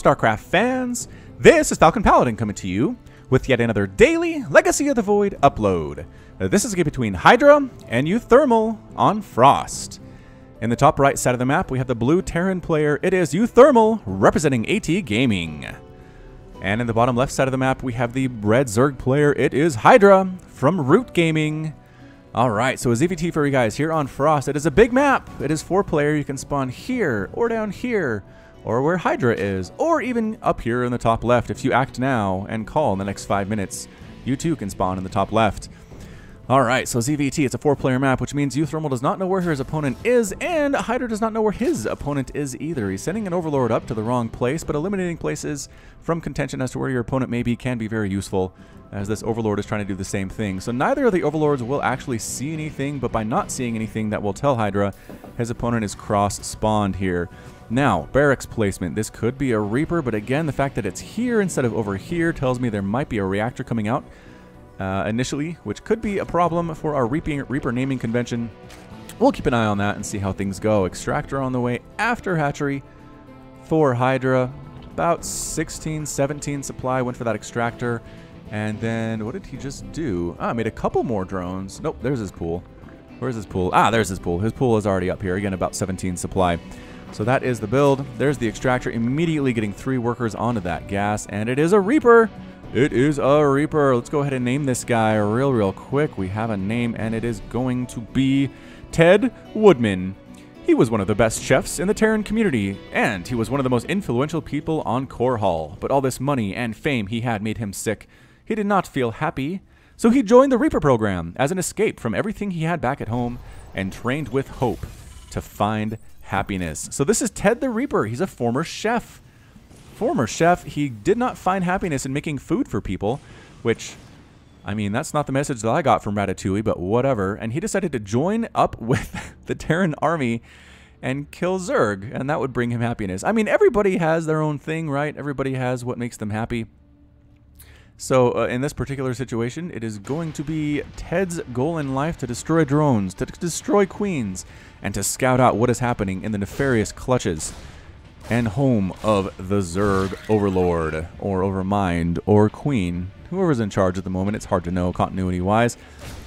StarCraft fans, this is Falcon Paladin coming to you with yet another daily Legacy of the Void upload. This is a game between Hydra and uThermal on Frost. In the top right side of the map, we have the blue Terran player. It is uThermal representing AT Gaming. And in the bottom left side of the map, we have the red Zerg player. It is Hydra from Root Gaming. Alright, so a ZVT for you guys here on Frost. It is a big map. It is 4-player. You can spawn here, or down here, or where Hydra is, or even up here in the top left. If you act now and call in the next 5 minutes, you too can spawn in the top left. Alright, so ZVT, it's a 4-player map, which means uThermal does not know where his opponent is, and Hydra does not know where his opponent is either. He's sending an Overlord up to the wrong place, but eliminating places from contention as to where your opponent may be can be very useful, as this Overlord is trying to do the same thing. So neither of the Overlords will actually see anything, but by not seeing anything, that will tell Hydra his opponent is cross-spawned here. Now, barracks placement. This could be a Reaper, but again, the fact that it's here instead of over here tells me there might be a reactor coming out initially, which could be a problem for our Reaper naming convention. We'll keep an eye on that and see how things go. Extractor on the way after hatchery for Hydra. About 16, 17 supply went for that extractor. And then, what did he just do? Ah, made a couple more drones. Nope, there's his pool. Where's his pool? Ah, there's his pool. His pool is already up here. Again, about 17 supply. So that is the build. There's the extractor immediately getting 3 workers onto that gas. And it is a Reaper. It is a Reaper. Let's go ahead and name this guy real quick. We have a name, and it is going to be Ted Woodman. He was one of the best chefs in the Terran community, and he was one of the most influential people on Core Hall. But all this money and fame he had made him sick. He did not feel happy, so he joined the Reaper program as an escape from everything he had back at home and trained with hope to find happiness. So this is Ted the Reaper. He's a former chef. He did not find happiness in making food for people, which, I mean, that's not the message that I got from Ratatouille, but whatever. And he decided to join up with the Terran army and kill Zerg, and that would bring him happiness. I mean, everybody has their own thing, right? Everybody has what makes them happy. So in this particular situation, it is going to be Ted's goal in life to destroy drones, to destroy queens, and to scout out what is happening in the nefarious clutches and home of the Zerg Overlord, or Overmind, or Queen. Whoever's in charge at the moment, it's hard to know continuity-wise.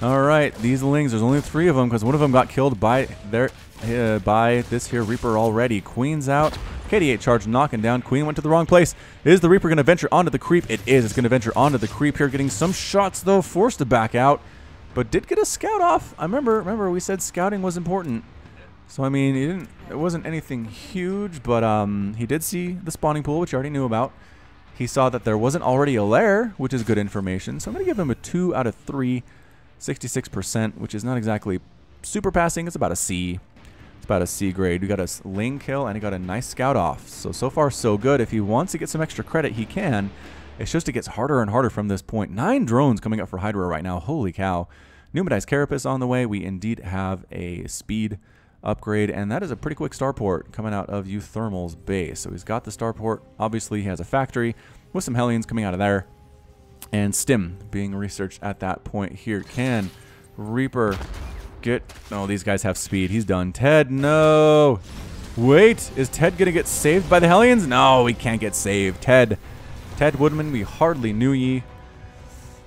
Alright, these Lings, there's only 3 of them, because one of them got killed by this here Reaper already. Queen's out. KD8 charge knocking down. Queen went to the wrong place. Is the Reaper going to venture onto the creep? It is. It's going to venture onto the creep here, getting some shots, though, forced to back out. But did get a scout off. I remember we said scouting was important. So, I mean, it wasn't anything huge, but he did see the spawning pool, which he already knew about. He saw that there wasn't already a lair, which is good information. So I'm going to give him a 2 out of 3, 66%, which is not exactly super passing. It's about a C. It's about a C grade. We got a Ling kill, and he got a nice scout off. So far, so good. If he wants to get some extra credit, he can. It's just it gets harder and harder from this point. 9 drones coming up for Hydra right now. Holy cow. Pneumatized Carapace on the way. We indeed have a speed upgrade, and that is a pretty quick starport coming out of uThermal's base. So he's got the starport. Obviously, he has a factory with some Hellions coming out of there, and Stim being researched at that point here. Can Reaper get... Oh, these guys have speed. He's done. Ted, no. Wait, is Ted going to get saved by the Hellions? No, he can't get saved. Ted Woodman, we hardly knew ye.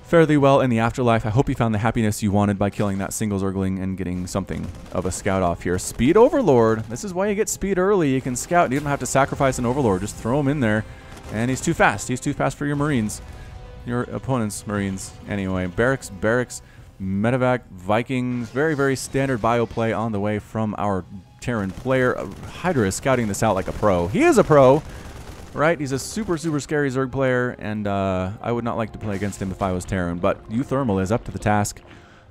Fare thee well in the afterlife. I hope you found the happiness you wanted by killing that single Zergling and getting something of a scout off here. Speed Overlord. This is why you get speed early. You can scout. You don't have to sacrifice an Overlord. Just throw him in there. And he's too fast. He's too fast for your Marines. Your opponent's Marines. Anyway, barracks, medevac, Vikings. Very, very standard bio play on the way from our Terran player. Hydra is scouting this out like a pro. He is a pro. Right, he's a super scary Zerg player, and I would not like to play against him if I was Terran, but uThermal is up to the task.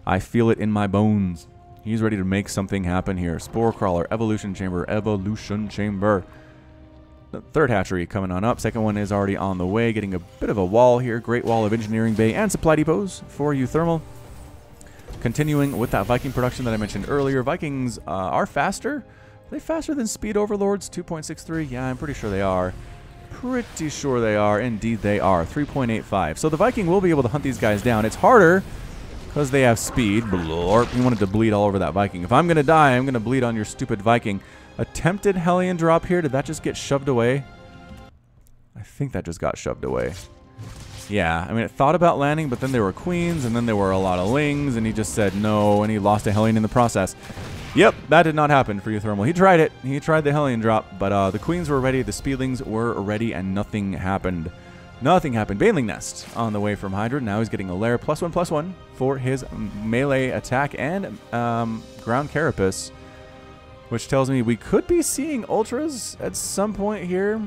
I feel it in my bones. He's ready to make something happen here. Spore Crawler, Evolution Chamber. The 3rd hatchery coming on up. 2nd one is already on the way, getting a bit of a wall here. Great wall of engineering bay and supply depots for uThermal. Continuing with that Viking production that I mentioned earlier. Vikings are faster. Are they faster than Speed Overlords? 2.63? Yeah, I'm pretty sure they are. Pretty sure they are. Indeed they are. 3.85. So the Viking will be able to hunt these guys down. It's harder because they have speed. Blorp. He wanted to bleed all over that Viking. If I'm going to die, I'm going to bleed on your stupid Viking. Attempted Hellion drop here. Did that just get shoved away? think that just got shoved away. Yeah, I mean, it thought about landing, but then there were queens, and then there were a lot of lings, and he just said no, and he lost a Hellion in the process. Yep, that did not happen for uThermal. He tried it. He tried the Hellion drop, but the queens were ready, the speedlings were ready, and nothing happened. Nothing happened. Baneling Nest on the way from Hydra. Now he's getting a lair +1/+1 for his melee attack and ground carapace, which tells me we could be seeing ultras at some point here.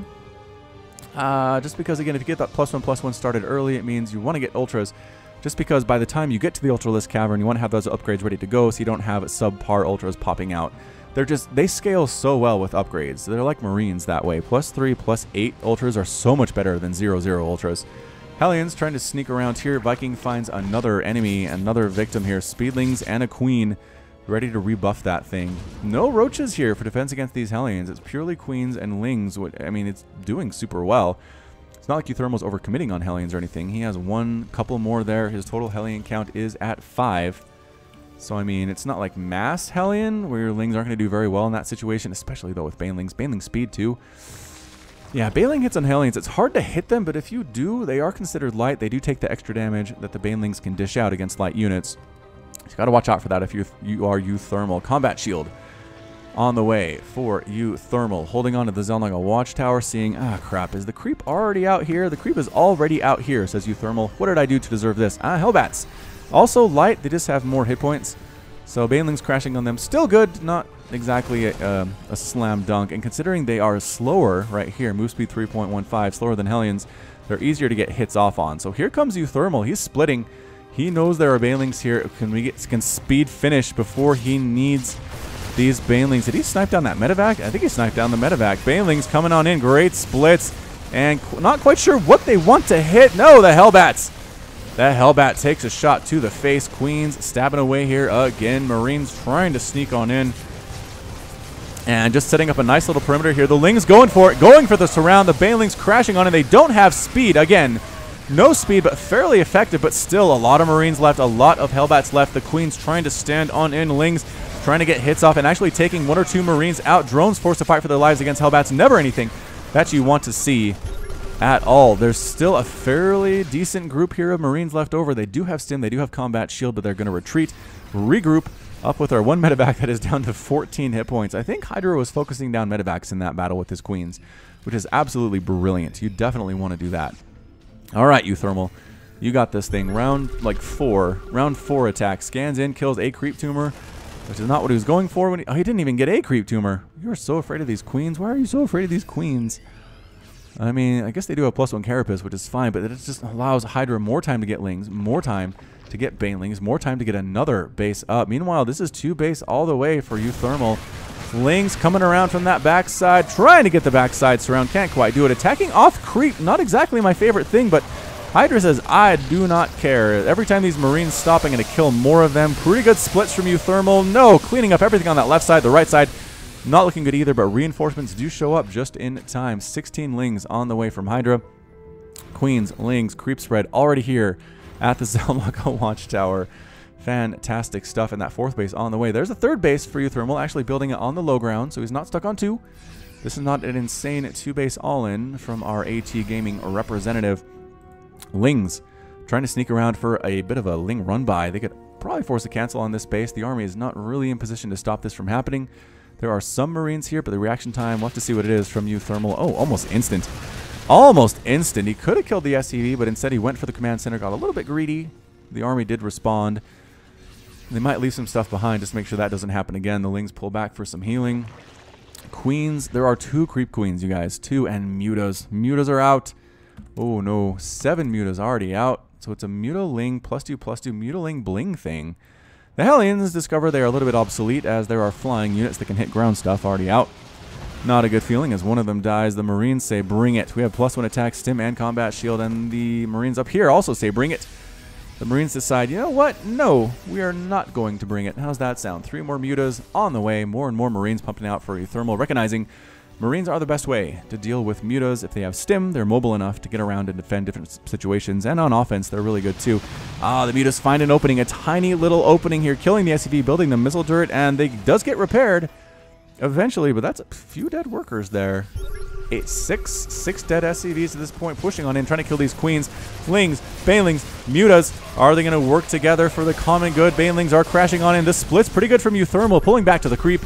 Just because, again, if you get that +1/+1 started early, it means you want to get ultras. Just because by the time you get to the Ultralisk Cavern, you want to have those upgrades ready to go so you don't have subpar ultras popping out. They scale so well with upgrades. They're like Marines that way. +3, +8 ultras are so much better than 0/0 ultras. Hellions trying to sneak around here. Viking finds another enemy, another victim here. Speedlings and a queen ready to rebuff that thing. No roaches here for defense against these Hellions. It's purely queens and lings. I mean, it's doing super well. It's not like uThermal's overcommitting on Hellions or anything. He has couple more there. His total Hellion count is at 5. So, I mean, it's not like mass Hellion, where your lings aren't going to do very well in that situation, especially, though, with Banelings. Baneling speed, too. Yeah, Baneling hits on Hellions. It's hard to hit them, but if you do, they are considered light. They do take the extra damage that the Banelings can dish out against light units. So you got to watch out for that if you are uThermal. Combat Shield on the way for uThermal. Holding on to the Zelnaga Watchtower, seeing, crap, is the creep already out here? The creep is already out here, says uThermal. What did I do to deserve this? Hellbats. Also light, they just have more hit points. So Banelings crashing on them, still good, not exactly a slam dunk. And considering they are slower right here, move speed 3.15, slower than Hellions, they're easier to get hits off on. So here comes uThermal, he's splitting. He knows there are Banelings here. Can speed finish before he needs these Banelings. Did he snipe down that medevac? I think he sniped down the medevac. Banelings coming on in, great splits. And not quite sure what they want to hit. No, the Hellbats. That Hellbat takes a shot to the face. Queens stabbing away here again. Marines trying to sneak on in. And just setting up a nice little perimeter here. The Lings going for it, going for the surround. The Banelings crashing on, and they don't have speed. Again, no speed, but fairly effective, but still a lot of Marines left, a lot of Hellbats left. The Queens trying to stand on in. Lings trying to get hits off and actually taking 1 or 2 Marines out. Drones forced to fight for their lives against Hellbats. Never anything that you want to see at all. There's still a fairly decent group here of Marines left over. They do have stim, they do have combat shield, but they're going to retreat, regroup, up with our 1 medevac that is down to 14 hit points. I think Hydra was focusing down medevacs in that battle with his queens, which is absolutely brilliant. You definitely want to do that. All right, uThermal, you got this thing. Round 4 attack. Scans in, kills a creep tumor, which is not what he was going for. When he didn't even get a creep tumor. You're so afraid of these queens. Why are you so afraid of these queens? I mean, I guess they do have +1 carapace, which is fine, but it just allows Hydra more time to get lings, more time to get banelings, more time to get another base up. Meanwhile, this is 2 base all the way for uThermal. Lings coming around from that backside, trying to get the backside surround, can't quite do it. Attacking off creep, not exactly my favorite thing, but Hydra says, I do not care. Every time these Marines stop, I'm going to kill more of them. Pretty good splits from uThermal. No, cleaning up everything on that left side, the right side. Not looking good either, but reinforcements do show up just in time. 16 Lings on the way from Hydra. Queens, Lings, creep spread already here at the Zelnaga Watchtower. Fantastic stuff. And that 4th base on the way. There's a 3rd base for uThermal, actually building it on the low ground, so he's not stuck on 2. This is not an insane 2-base all-in from our AT Gaming representative. Lings trying to sneak around for a bit of a Ling run-by. They could probably force a cancel on this base. The army is not really in position to stop this from happening. There are some Marines here, but the reaction time, we'll have to see what it is from uThermal. Oh, almost instant. Almost instant. He could have killed the SCV, but instead he went for the command center, got a little bit greedy. The army did respond. They might leave some stuff behind just to make sure that doesn't happen again. The Lings pull back for some healing. Queens, there are 2 creep queens, you guys. 2 and mutas. Mutas are out. Oh, no. 7 mutas already out. So it's a muta-ling +2/+2 muta-ling bling thing. The Hellions discover they are a little bit obsolete as there are flying units that can hit ground stuff already out. Not a good feeling as one of them dies. The Marines say, bring it. We have +1 attack, stim, and combat shield, and the Marines up here also say, bring it. The Marines decide, you know what? No, we are not going to bring it. How's that sound? 3 more mutas on the way. More and more Marines pumping out for uThermal, recognizing Marines are the best way to deal with mutas. If they have stim, they're mobile enough to get around and defend different situations. And on offense, they're really good too. The mutas find an opening, a tiny little opening here, killing the SCV, building the missile turret, and they does get repaired eventually, but that's a few dead workers there. six dead SCVs at this point, pushing on in, trying to kill these queens. Flings, Banelings, Mutas. Are they going to work together for the common good? Banelings are crashing on in. The split's pretty good from uThermal. Pulling back to the creep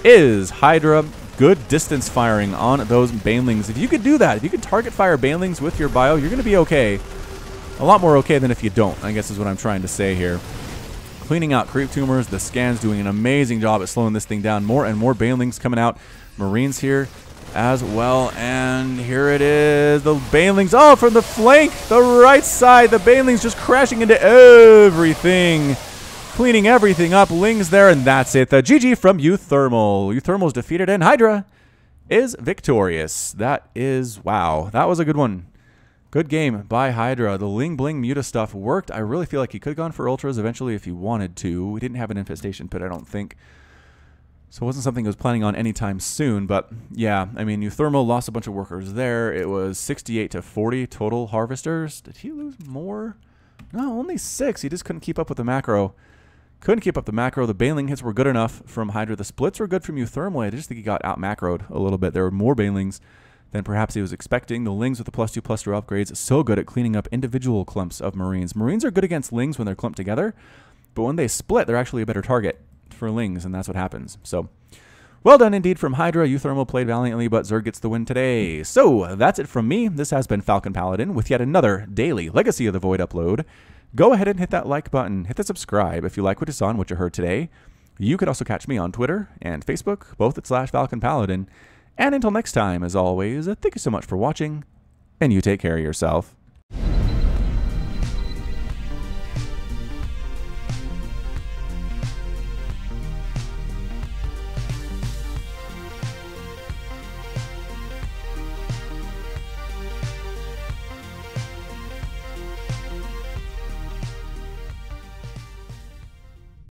is Hydra. Good distance firing on those Banelings. If you could do that, if you could target fire Banelings with your bio, you're going to be okay. A lot more okay than if you don't, I guess is what I'm trying to say here. Cleaning out creep tumors. The Scan's doing an amazing job at slowing this thing down. More and more Banelings coming out. Marines here as well, and here it is. The Banelings, oh, from the flank, the right side, the Banelings just crashing into everything, cleaning everything up. Lings there, and that's it. The GG from uThermal. uThermal is defeated, and Hydra is victorious. That is, wow, that was a good one. Good game by Hydra. The Ling Bling Muta stuff worked. I really feel like he could have gone for Ultras eventually if he wanted to. We didn't have an infestation pit, I don't think. So it wasn't something I was planning on anytime soon, but yeah, I mean, uThermal lost a bunch of workers there. It was 68 to 40 total harvesters. Did he lose more? No, only 6. He just couldn't keep up with the macro. Couldn't keep up the macro. The Baneling hits were good enough from Hydra. The splits were good from uThermal. I just think he got out macroed a little bit. There were more Banelings than perhaps he was expecting. The Lings with the +2/+2 upgrades, so good at cleaning up individual clumps of Marines. Marines are good against Lings when they're clumped together, but when they split, they're actually a better target for Lings, and that's what happens. So, well done indeed from Hydra. uThermal played valiantly, but Zerg gets the win today. So, that's it from me. This has been Falcon Paladin with yet another daily Legacy of the Void upload. Go ahead and hit that like button. Hit the subscribe if you like what you saw and what you heard today. You could also catch me on Twitter and Facebook, both at /Falcon Paladin. And until next time, as always, thank you so much for watching, and you take care of yourself.